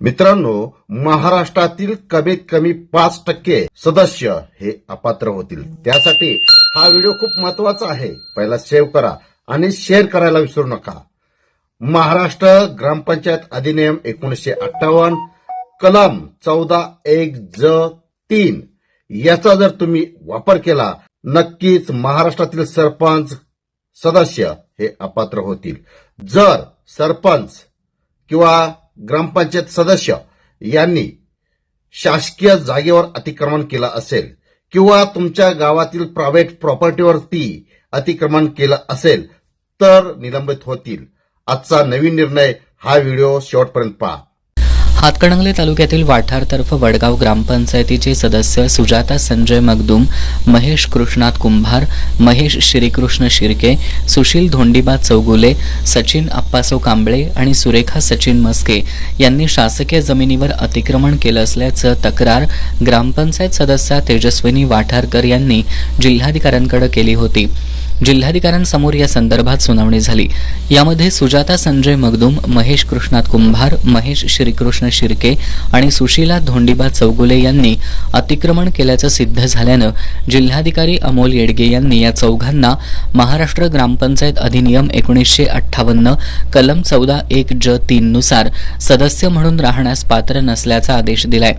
मित्रांनो, महाराष्ट्रातील कमीत कमी 5% सदस्य हे अपात्र होतील. त्यासाठी हा व्हिडिओ खूप महत्वाचा आहे. पहिला सेव्ह करा आणि शेअर करायला विसरू नका. महाराष्ट्र ग्रामपंचायत अधिनियम 1958 कलम 14(1)(j)(3) याचा जर तुम्ही वापर केला, नक्कीच महाराष्ट्रातील सरपंच सदस्य हे अपात्र होतील. जर सरपंच किंवा ग्रामपंचायत सदस्य यांनी शासकीय जागेवर अतिक्रमण केलं असेल किंवा तुमच्या गावातील प्रायव्हेट प्रॉपर्टीवरती अतिक्रमण केलं असेल तर निलंबित होतील. आजचा नवीन निर्णय हा व्हिडिओ शेवटपर्यंत पहा. हातकणंगले तालुक्यातील वाठारतर्फ वडगाव ग्रामपंचायतीचे सदस्य सुजाता संजय मगदूम, महेश कृष्णात कुंभार, महेश श्रीकृष्ण शिर्के, सुशील धोंडीबा चौगुले, सचिन अप्पासो कांबळे आणि सुरेखा सचिन मस्के यांनी शासकीय जमिनीवर अतिक्रमण केलं असल्याचं तक्रार ग्रामपंचायत सदस्या तेजस्विनी वाठारकर यांनी जिल्हाधिकाऱ्यांकडे केली होती. जिल्हाधिकाऱ्यांसमोर या संदर्भात सुनावणी झाली. यामध्ये सुजाता संजय मगदूम, महेश कृष्णात कुंभार, महेश श्रीकृष्ण शिर्के आणि सुशीला धोंडीबा चौगुले यांनी अतिक्रमण केल्याचं सिद्ध झाल्यानं जिल्हाधिकारी अमोल येडगे यांनी या चौघांना महाराष्ट्र ग्रामपंचायत अधिनियम 1958 कलम 14(1)(j)(3) नुसार सदस्य म्हणून राहण्यास पात्र नसल्याचा आदेश दिलाय.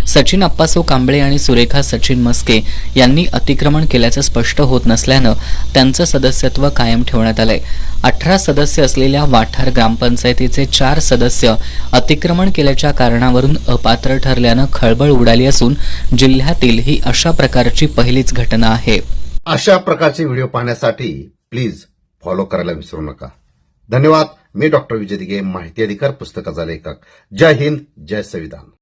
सचिन अप्पासो कांबळे आणि सुरेखा सचिन मस्के यांनी अतिक्रमण केल्याचं स्पष्ट होत नसल्यानं त्यांचं सदस्यत्व कायम ठेवण्यात आलंय. 18 सदस्य असलेल्या वाठार ग्रामपंचायतीचे 4 सदस्य अतिक्रमण केल्याच्या कारणावरून अपात्र ठरल्यानं खळबळ उडाली असून जिल्ह्यातील ही अशा प्रकारची पहिलीच घटना आहे. अशा प्रकारचे व्हिडिओ पाहण्यासाठी प्लीज फॉलो करायला विसरू नका. धन्यवाद. मी डॉक्टर विजय दिघे, माहिती अधिकार पुस्तकाचा लेखक. जय हिंद, जय संविधान.